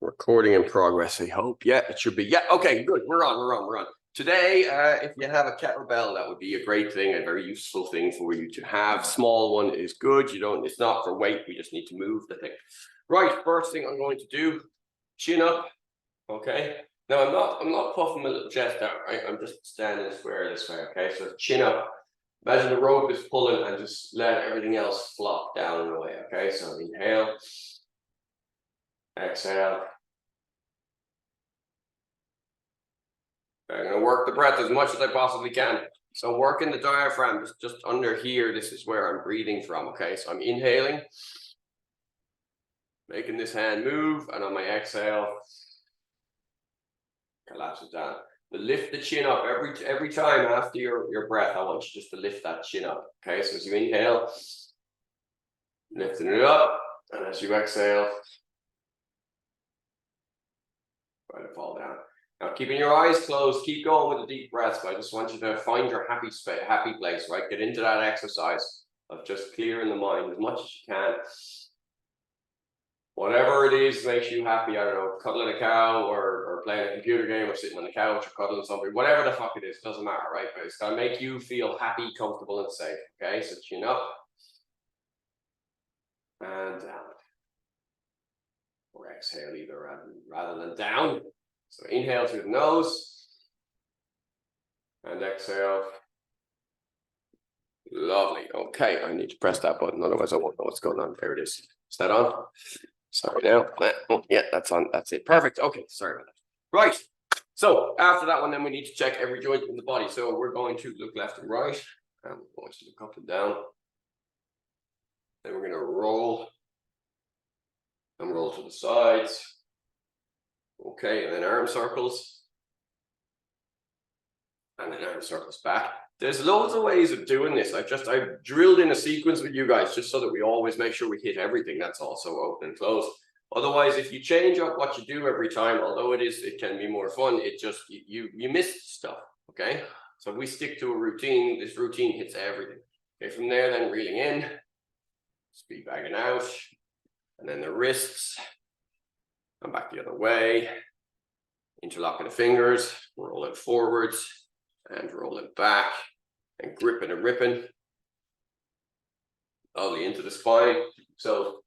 Recording in progress, I hope. Yeah, it should be. Yeah, okay, good. We're on. Today, if you have a kettlebell, that would be a great thing, a very useful thing for you to have. Small one is good. It's not for weight. We just need to move the thing. Right, first thing I'm going to do, chin up. Okay. Now I'm not puffing my little chest out, right? I'm just standing square this way. Okay, so chin up. Imagine the rope is pulling and just let everything else flop down and away. Okay, so inhale. Exhale. I'm going to work the breath as much as I possibly can. So working the diaphragm just under here. This is where I'm breathing from. Okay, so I'm inhaling, making this hand move, and on my exhale, collapse it down. But lift the chin up every time after your breath. I want you just to lift that chin up. Okay, so as you inhale, lifting it up, and as you exhale, try to fall down. Now, keeping your eyes closed, keep going with the deep breaths, but I just want you to find your happy place, right? Get into that exercise of just clearing the mind as much as you can. Whatever it is makes you happy, I don't know, cuddling a cow or playing a computer game or sitting on the couch or cuddling somebody, whatever the fuck it is, doesn't matter, right? But it's got to make you feel happy, comfortable, and safe, okay? So chin up and down. Or exhale either rather than down. So inhale through the nose and exhale. Lovely. Okay, I need to press that button, otherwise I won't know what's going on. There it is. Is that on? Sorry now. Oh, yeah, that's on. That's it. Perfect. Okay, sorry about that. Right. So after that one, then we need to check every joint in the body. So we're going to look left and right, and we're going to look up and down. Then we're going to roll and roll to the sides. Okay, and then arm circles. And then arm circles back. There's loads of ways of doing this. I've drilled in a sequence with you guys just so that we always make sure we hit everything. That's also open and close. Otherwise, if you change up what you do every time, although it can be more fun, it just you miss stuff. Okay, so if we stick to a routine, this routine hits everything. Okay, from there, then reeling in, speed bagging out, and then the wrists, come back the other way, interlocking the fingers, roll it forwards, and roll it back, and gripping and ripping. Lovely into the spine. So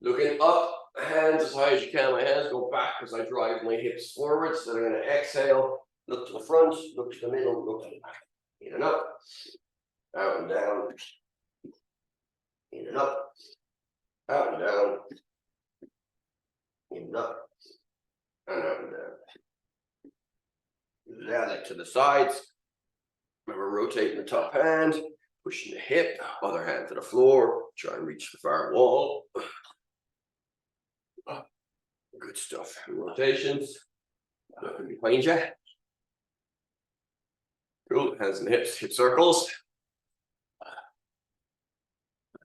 looking up, hands as high as you can. My hands go back as I drive my hips forwards. Then I'm going to exhale, look to the front, look to the middle, look to the back. In and up, out and down, in and up, out and down, in and up, and out and down. Now leg to the sides. Remember rotating the top hand, pushing the hip, other hand to the floor, try and reach the far wall. Good stuff. Rotations. Looking behind you. Cool. Hands and hips, hip circles.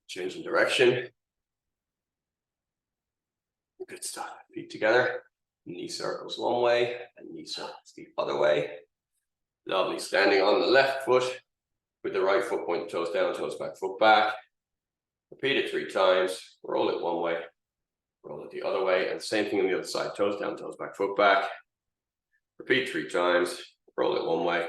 Changing direction. Good stuff. Feet together. Knee circles one way and knee circles the other way. Lovely. Standing on the left foot with the right foot pointing toes down, toes back, foot back. Repeat it 3 times. Roll it one way. Roll it the other way. And same thing on the other side. Toes down, toes back, foot back. Repeat 3 times. Roll it one way.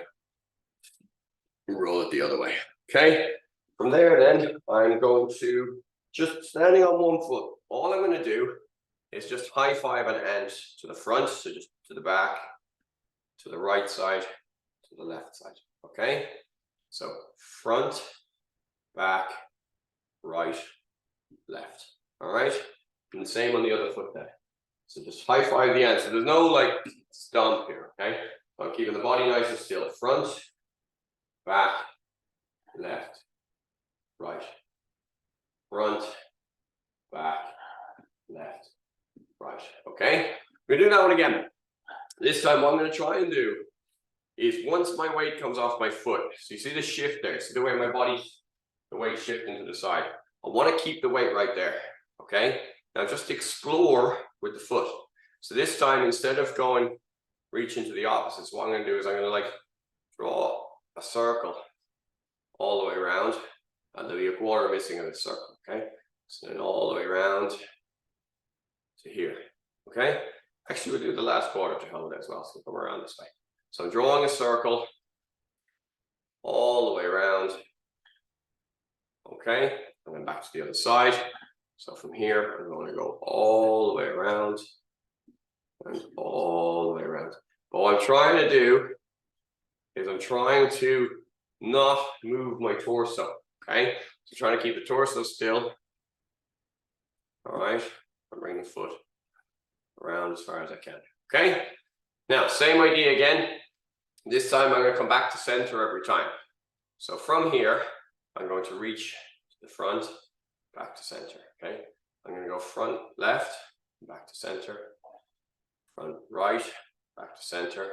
Roll it the other way. Okay. From there, then I'm going to just standing on one foot. All I'm going to do is just high five an ant to the front, so just to the back, to the right side, to the left side. Okay. So front, back, right, left. All right. And the same on the other foot there. So just high five the ant. So there's no like stomp here. Okay. I'm keeping the body nice and still. Front, back, left, right, front, back, left, right. Okay, we're gonna do that one again. This time what I'm going to try and do is once my weight comes off my foot, so you see the shift there, see the way my body, the weight shifting to the side. I want to keep the weight right there. Okay, now just explore with the foot. So this time, instead of going reach into the opposites, what I'm going to do is I'm going to like draw a circle all the way around, and there'll be a quarter missing of this circle. Okay, so then all the way around to here. Okay, Actually, we'll do the last quarter to hold it as well, so we'll come around this way. So I'm drawing a circle all the way around. Okay, and then back to the other side. So from here, I'm going to go all the way around and all the way around. But what I'm trying to do is I'm trying to not move my torso. Okay, so trying to keep the torso still. All right, I'm bringing the foot around as far as I can. Okay, now same idea again. This time I'm going to come back to center every time. So from here, I'm going to reach to the front, back to center. Okay, I'm going to go front left, back to center, front right, back to center,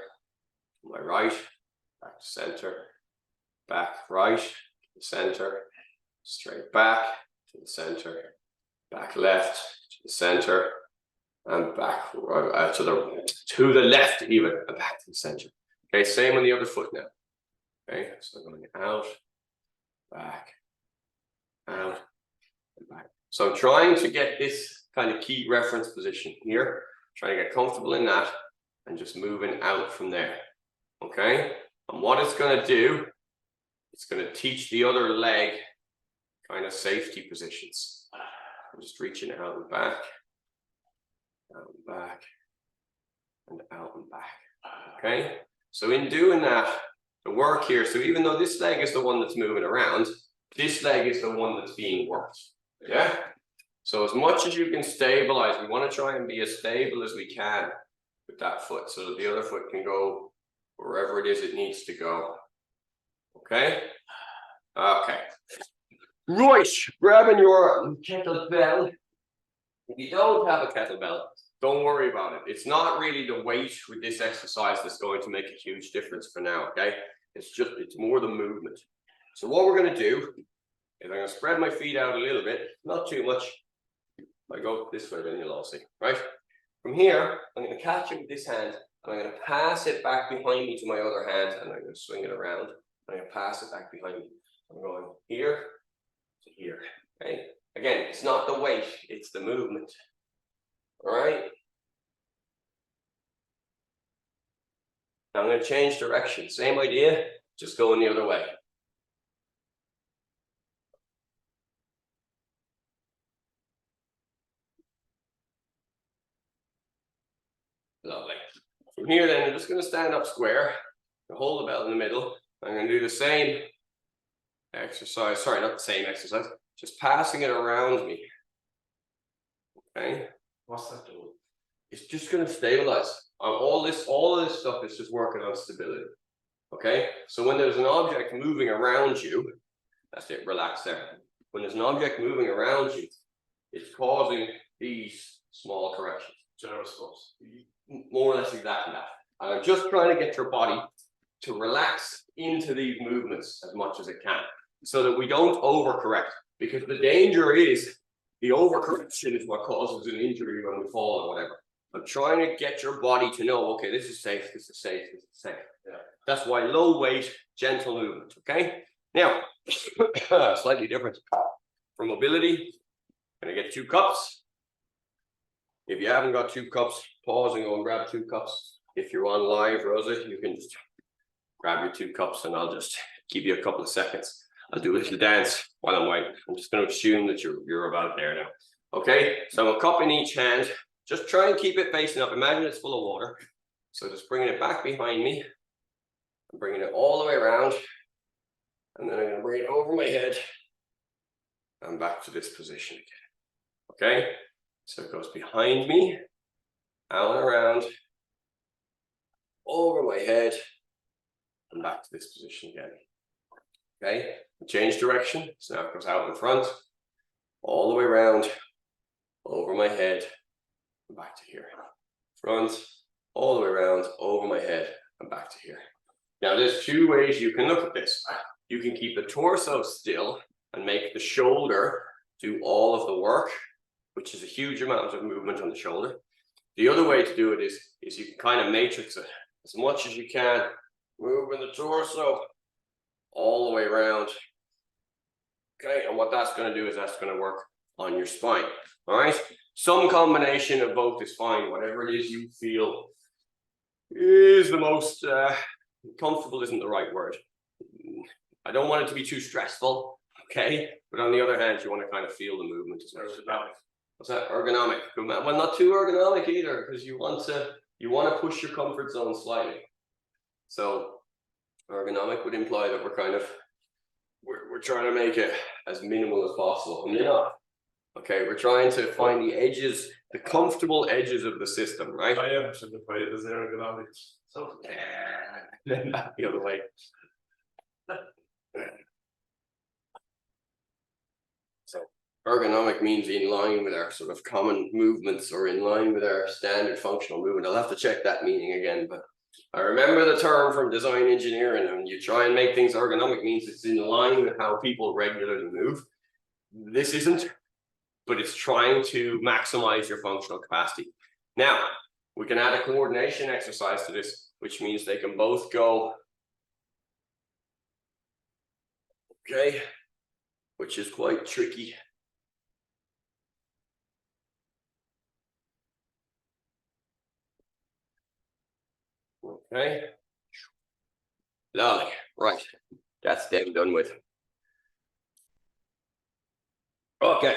my right, back to center, back right, to the center, straight back to the center, back left to the center, and back right, to the left even, and back to the center. Okay, same on the other foot now. Okay, so going out, back, out, and back. So I'm trying to get this kind of key reference position here, trying to get comfortable in that, and just moving out from there. Okay, and what it's going to do, it's going to teach the other leg kind of safety positions. I'm just reaching out and back, and out and back. Okay, so in doing that, the work here, so even though this leg is the one that's moving around, this leg is the one that's being worked. Yeah, so as much as you can stabilize, we want to try and be as stable as we can with that foot so that the other foot can go wherever it is it needs to go. Okay, okay, right, grabbing your kettlebell. If you don't have a kettlebell, don't worry about it. It's not really the weight with this exercise that's going to make a huge difference for now, okay? It's more the movement. So what we're going to do is I'm going to spread my feet out a little bit, not too much. If I go this way, then you'll all see, right? From here, I'm going to catch it with this hand, and I'm going to pass it back behind me to my other hand, and I'm going to swing it around. I'm going to pass it back behind me. I'm going here to here, okay? Again, it's not the weight, it's the movement. All right. Now I'm going to change direction. Same idea, just going the other way. Lovely. From here then, I'm just going to stand up square, hold the belt in the middle. I'm going to do the same exercise. Sorry, not the same exercise. Just passing it around me. Okay. What's that doing? It's just going to stabilize. All of this stuff is just working on stability. Okay. So when there's an object moving around you, that's it. Relax there. When there's an object moving around you, it's causing these small corrections. Gyroscopes. More or less exactly that. And I'm just trying to get your body to relax into these movements as much as it can, so that we don't overcorrect. Because the danger is the overcorrection is what causes an injury when we fall or whatever. I'm trying to get your body to know, okay, this is safe, this is safe, this is safe. Yeah. That's why low weight, gentle movement. Okay. Now, slightly different. For mobility, I'm gonna get 2 cups. If you haven't got 2 cups, pause and go and grab 2 cups. If you're on live, Rosa, you can just grab your 2 cups and I'll just give you a couple of seconds. I'll do a little dance while I'm waiting. I'm just going to assume that you're about there now. Okay, so a cup in each hand. Just try and keep it facing up. Imagine it's full of water. So just bringing it back behind me. I'm bringing it all the way around. And then I'm going to bring it over my head. And back to this position again. Okay, so it goes behind me, out and around, over my head, and back to this position again. Okay, change direction. So now it goes out in front, all the way around, over my head, and back to here. Front, all the way around, over my head, and back to here. Now there's 2 ways you can look at this. You can keep the torso still and make the shoulder do all of the work, which is a huge amount of movement on the shoulder. The other way to do it is you can kind of matrix it as much as you can, moving the torso all the way around. Okay, and what that's going to do is that's going to work on your spine. All right, some combination of both is fine. Whatever it is you feel is the most comfortable isn't the right word. I don't want it to be too stressful, okay? But on the other hand, you want to kind of feel the movement as well. What's that? Ergonomic. Well, not too ergonomic either, because you want to push your comfort zone slightly. So ergonomic would imply that we're trying to make it as minimal as possible. And you're not. Okay, we're trying to find the edges, the comfortable edges of the system, right? I am simplified as ergonomics. So Then back the other way. So ergonomic means in line with our sort of common movements or in line with our standard functional movement. I'll have to check that meaning again, but I remember the term from design engineering, and you try and make things ergonomic means it's in line with how people regularly move. This isn't, but it's trying to maximize your functional capacity. Now, we can add a coordination exercise to this, which means they can both go, okay, which is quite tricky. Okay. Lovely. Right. That's them done with. Okay.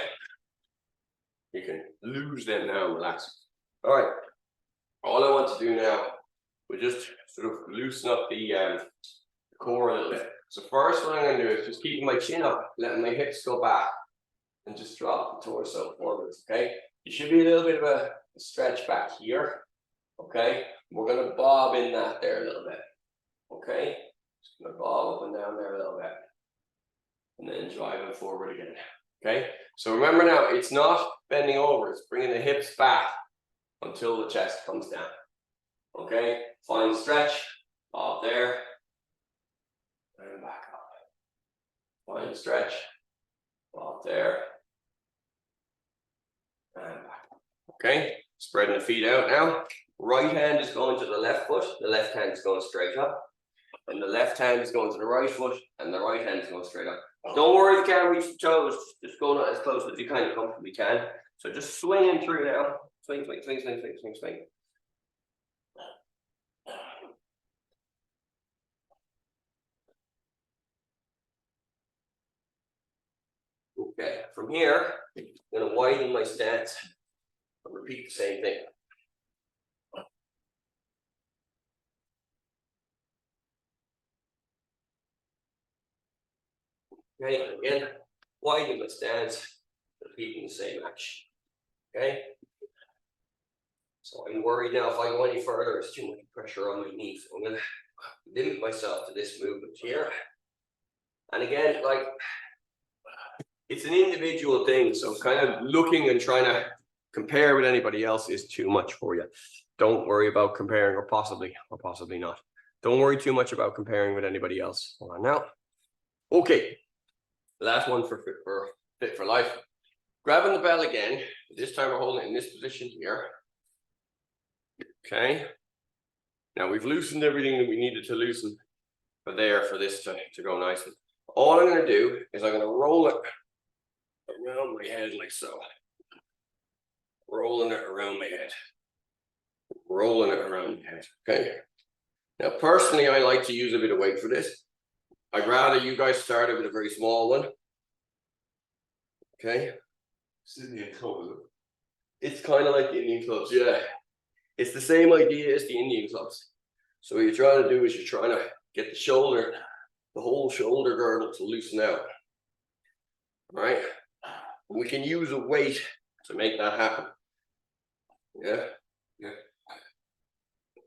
You can lose them now, relax. All right. All I want to do now, we just sort of loosen up the core a little bit. So first what I'm going to do is just keeping my chin up, letting my hips go back, and just drop the torso forwards, okay? You should be a little bit of a stretch back here, okay? We're going to bob in that there a little bit, okay? Just going to bob up and down there a little bit. And then drive it forward again, okay? So remember now, it's not bending over, it's bringing the hips back until the chest comes down, okay? Find stretch, bob there, and back up. Find stretch, bob there, and back up, okay? Spreading the feet out now. Right hand is going to the left foot, the left hand is going straight up, and the left hand is going to the right foot, and the right hand is going straight up. Don't worry if you can't reach the toes, just go as close as you kind of comfortably can. So just swinging through now. Swing, swing, swing, swing, swing, swing, swing. Okay, from here, I'm going to widen my stance and repeat the same thing. Okay, again, widen my stance, repeating the same action. Okay. So I'm worried now if I go any further, there's too much pressure on my knees. So I'm going to limit myself to this movement here. And again, like, it's an individual thing. So kind of looking and trying to compare with anybody else is too much for you. Don't worry about comparing, or possibly not. Don't worry too much about comparing with anybody else. Hold on now. Okay. Last one for Fit for Life. Grabbing the bell again. This time we're holding it in this position here. Okay. Now we've loosened everything that we needed to loosen for this to go nicely. All I'm going to do is I'm going to roll it around my head like so. Rolling it around my head. Rolling it around my head. Okay. Now personally, I like to use a bit of weight for this. I'd rather you guys started with a very small one. Okay. it's Indian club, is it? It's kind of like the Indian clubs, yeah. It's the same idea as the Indian clubs. So what you're trying to do is you're trying to get the whole shoulder girdle to loosen out. All right. We can use a weight to make that happen. Yeah. Yeah.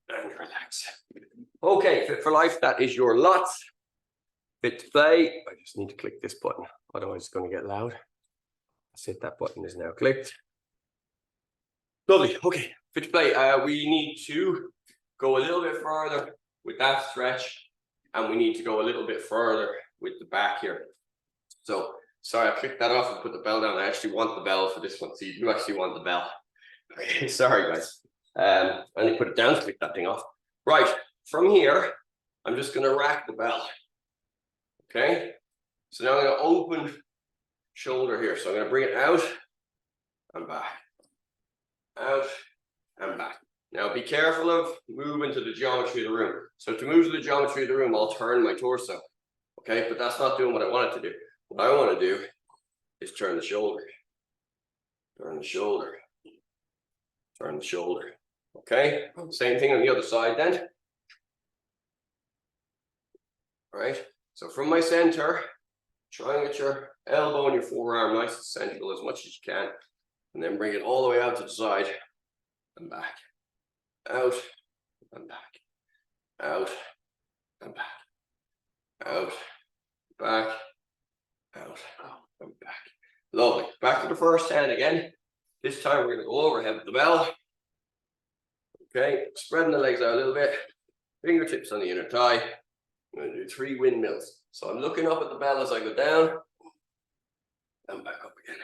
And relax. Okay, Fit for Life, that is your lot. Fit to play. I just need to click this button, otherwise it's going to get loud. That's it, that button is now clicked. Lovely. Okay, Fit to play. We need to go a little bit further with that stretch, and we need to go a little bit further with the back here. So, sorry, I clicked that off and put the bell down. I actually want the bell for this one. So you do actually want the bell. Okay, sorry guys. I only put it down to click that thing off. Right, from here, I'm just going to rack the bell. Okay, so now I'm going to open shoulder here. So I'm going to bring it out and back. out, and back. Now be careful of moving to the geometry of the room. So to move to the geometry of the room, I'll turn my torso. Okay, but that's not doing what I want it to do. What I want to do is turn the shoulder. Turn the shoulder. Turn the shoulder. Okay, same thing on the other side then. All right, so from my center, try and get your elbow and your forearm nice and central as much as you can. And then bring it all the way out to the side and back. Out and back. Out and back. Out, back, out, and back. Lovely. Back to the first hand again. This time we're going to go overhead with the bell. Okay, spreading the legs out a little bit. Fingertips on the inner thigh. I'm going to do 3 windmills. So I'm looking up at the bell as I go down. And back up again.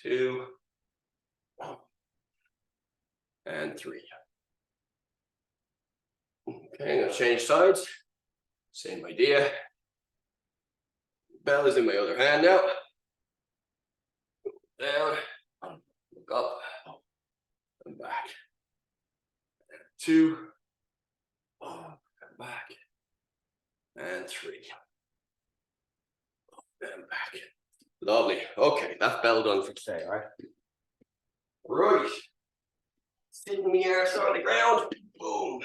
2. And 3. Okay, I'm going to change sides. Same idea. Bell is in my other hand now. Down, look up, and back. 2, and back. And 3. And back. Lovely. Okay, that's bell done for today, all right? Right. Sitting the arse on the ground. Boom.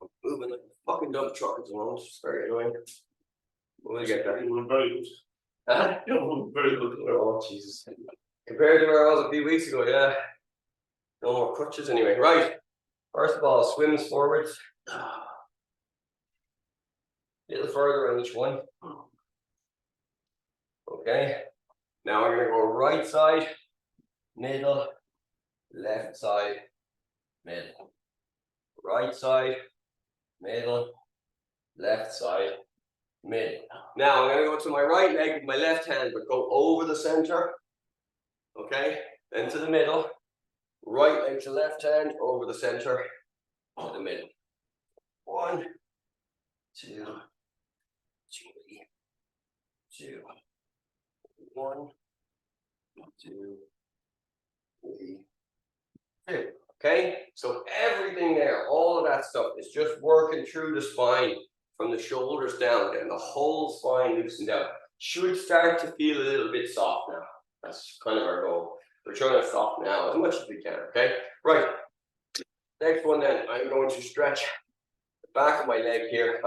I'm moving like a fucking dump truck at the moment. It's very annoying. We'll get there. You were very good. Huh? You were very good. Oh, Jesus. Compared to where I was a few weeks ago, yeah. No more crutches anyway. Right. First of all, swims forwards. A little further on each one. Okay. Now we're going to go right side, middle, left side, middle. Right side, middle, left side, middle. Now I'm going to go to my right leg with my left hand, but go over the center. Okay, then to the middle. Right leg to left hand, over the center, to the middle. 1, 2, 3, 2. 1, 2, 3, 2. Okay, so everything there, all of that stuff is just working through the spine from the shoulders down, and the whole spine loosened out. Should start to feel a little bit soft now. That's kind of our goal. We're trying to soften out as much as we can. Okay, right. Next one, then I'm going to stretch the back of my leg here.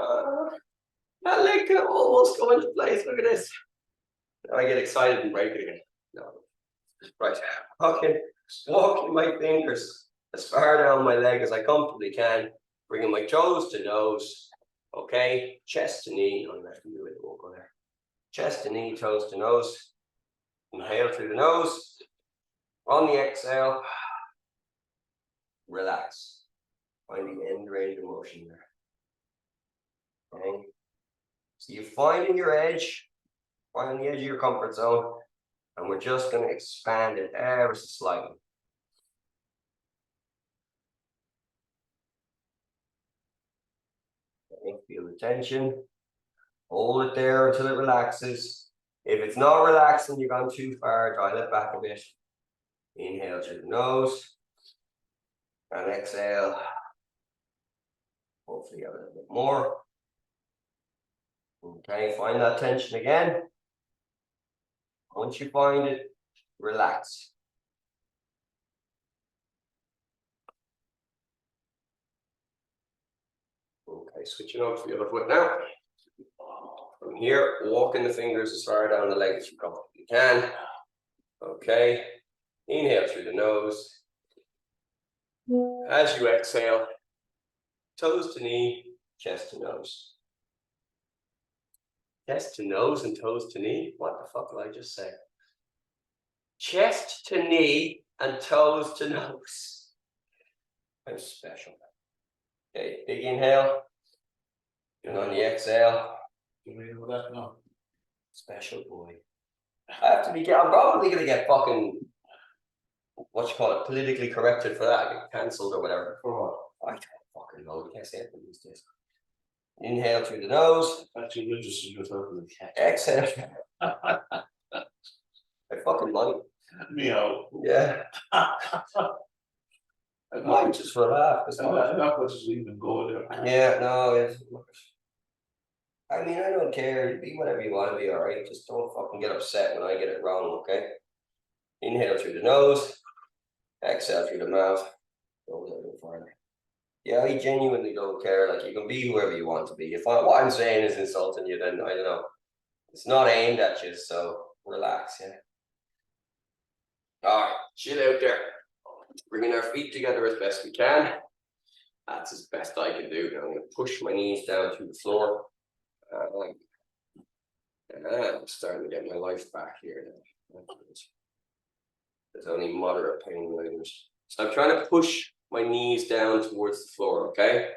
That leg can almost go into place. Look at this. Now I get excited and break it again. No, right. Walking my fingers as far down my leg as I comfortably can, bringing my toes to nose. Okay, chest to knee. I'm going to do it. Won't go there. Chest to knee, toes to nose. Inhale through the nose. On the exhale, relax. Find the end range of motion there. Okay. So you're finding your edge, finding the edge of your comfort zone, and we're just going to expand it ever so slightly. Okay. Feel the tension. Hold it there until it relaxes. If it's not relaxing, you've gone too far, dial it back a bit. Inhale through the nose. And exhale. Hopefully a little bit more. Okay, find that tension again. Once you find it, relax. Okay, switching over to the other foot now. From here, walking the fingers as far down the leg as you comfortably can. Okay, inhale through the nose. As you exhale, toes to knee, chest to nose. Chest to nose and toes to knee? What the fuck did I just say? Chest to knee and toes to nose. I'm special. Okay, big inhale. And on the exhale. Special boy. I have to be, I'm probably going to get fucking, what you call it, politically corrected for that. Get cancelled or whatever. I don't fucking know. You can't say it these days. Inhale through the nose. Actually, religious is yourself in the cat. Exhale. I fucking might. Meow. Yeah, I might just for a laugh. It's I'm not. not much to even go there. Yeah, no, it's. I mean, I don't care. Be whatever you want to be, alright? Just don't fucking get upset when I get it wrong, okay? Inhale through the nose, exhale through the mouth. Go a little bit farther. Yeah, I genuinely don't care. Like, you can be whoever you want to be. If what I'm saying is insulting you, then I don't know. It's not aimed at you, so relax, yeah. Alright, chill out there. Bringing our feet together as best we can. That's as best I can do. Now I'm going to push my knees down through the floor. And I'm starting to get my life back here now. There's only moderate pain items. So I'm trying to push my knees down towards the floor, okay?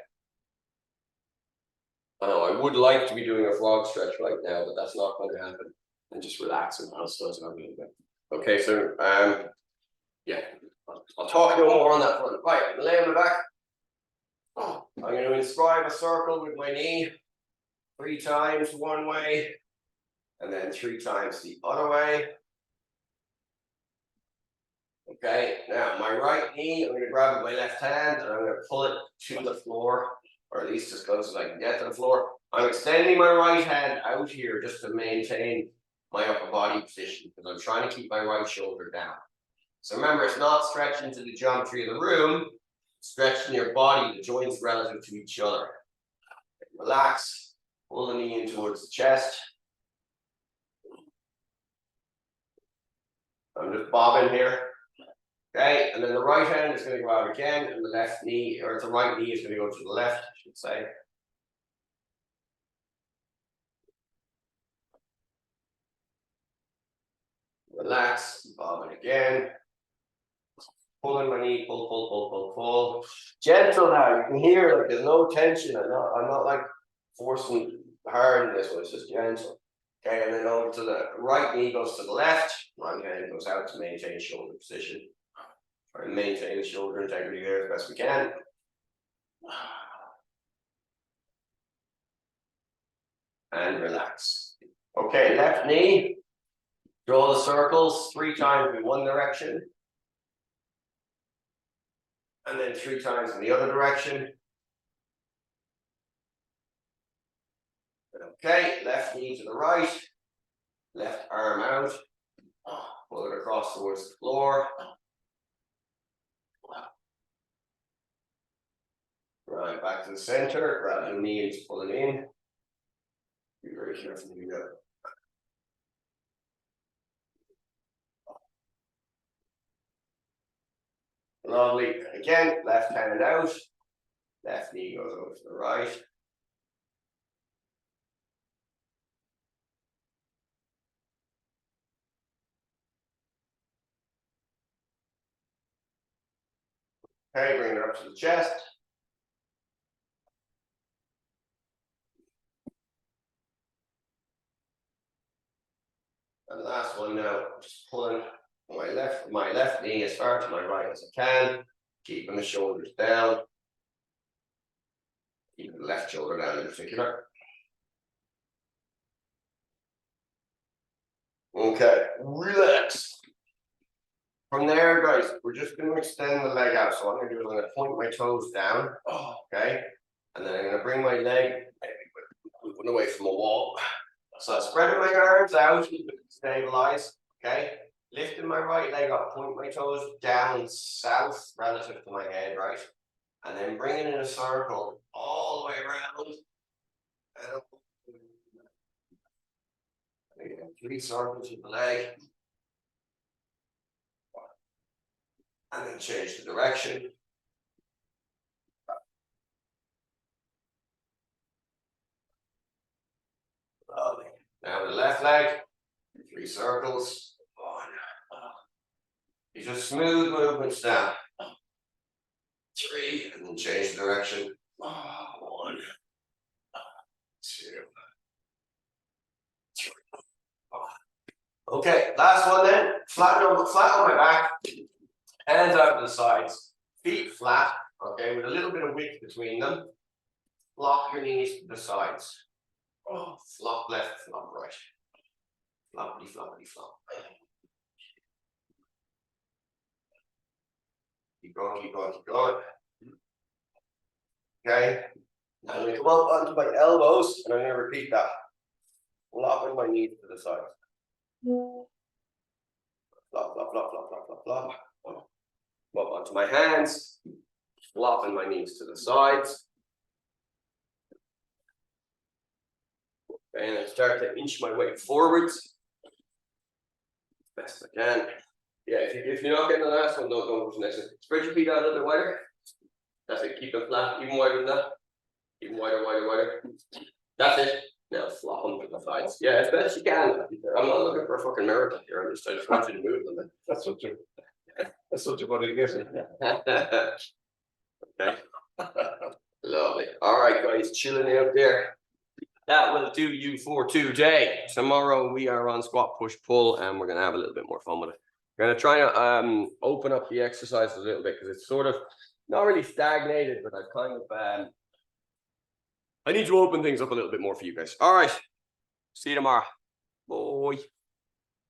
I know I would like to be doing a frog stretch right now, but that's not going to happen. And just relax and I'll slow down a little bit. Okay, so yeah, I'll talk no more on that front. Right, I'm gonna lay on the back. I'm going to inscribe a circle with my knee 3 times one way, and then 3 times the other way. Okay, now my right knee, I'm going to grab it with my left hand and I'm going to pull it to the floor, or at least as close as I can get to the floor. I'm extending my right hand out here just to maintain my upper body position because I'm trying to keep my right shoulder down. So remember, it's not stretching to the geometry of the room, it's stretching your body, the joints relative to each other. Relax, pull the knee in towards the chest. I'm just bobbing here. Okay, and then the right hand is going to go out again, and the left knee, or the right knee is going to go to the left, I should say. Relax, bobbing again. Pulling my knee, pull, pull, pull, pull, pull. Gentle now, you can hear like there's no tension. I'm not like forcing hard in this one, it's just gentle. Okay, and then over to the right knee goes to the left, right hand goes out to maintain shoulder position. Try and maintain the shoulder integrity there as best we can. And relax. Okay, left knee. Draw the circles 3 times in one direction. And then 3 times in the other direction. Okay, left knee to the right. Left arm out. Pull it across towards the floor. Right, back to the center. Grab your knees, pull it in. Be very careful when you go. Lovely. Again, left hand out. Left knee goes over to the right. Okay, bring it up to the chest. And the last one now, just pulling my left knee as far to my right as I can, keeping the shoulders down. Keeping the left shoulder down in particular. Okay, relax. From there, guys, we're just going to extend the leg out. So what I'm going to do is I'm going to point my toes down. Okay. And then I'm going to bring my leg moving away from the wall. So spreading my arms out, stabilize. Okay. Lifting my right leg up, point my toes down south relative to my head, right? And then bringing in a circle all the way around. And again, 3 circles with the leg. And then change the direction. Lovely. Now the left leg, 3 circles. 1. These are smooth movements now. 3, and then change the direction. 1, 2, 3. Okay, last one then. Flat on my back. Hands out to the sides, feet flat, okay, with a little bit of width between them. Flop your knees to the sides. Flop left, flop right. Floppity, floppity, flop. Keep going, keep going, keep going. Okay. Now I'm gonna come up onto my elbows and I'm gonna repeat that. Flopping my knees to the side. Flop, flop, flop, flop, flop, flop, flop. Come up onto my hands. Flopping my knees to the sides. And I start to inch my way forwards. Best I can. Yeah, if you're not getting the last one, don't go to the next one. Spread your feet out a little bit wider. That's it, keep them flat, even wider than that. Even wider, wider, wider. That's it. Now flop them to the sides. Yeah, as best you can. I'm not looking for a fucking miracle here. I just want you to move them. That's what you're gonna get. Okay. Lovely. All right, guys, chilling out there. That will do you for today. Tomorrow we are on squat, push, pull, and we're gonna have a little bit more fun with it. We're gonna try to open up the exercise a little bit because it's sort of not really stagnated, but I've kind of I need to open things up a little bit more for you guys. All right. See you tomorrow. Bye.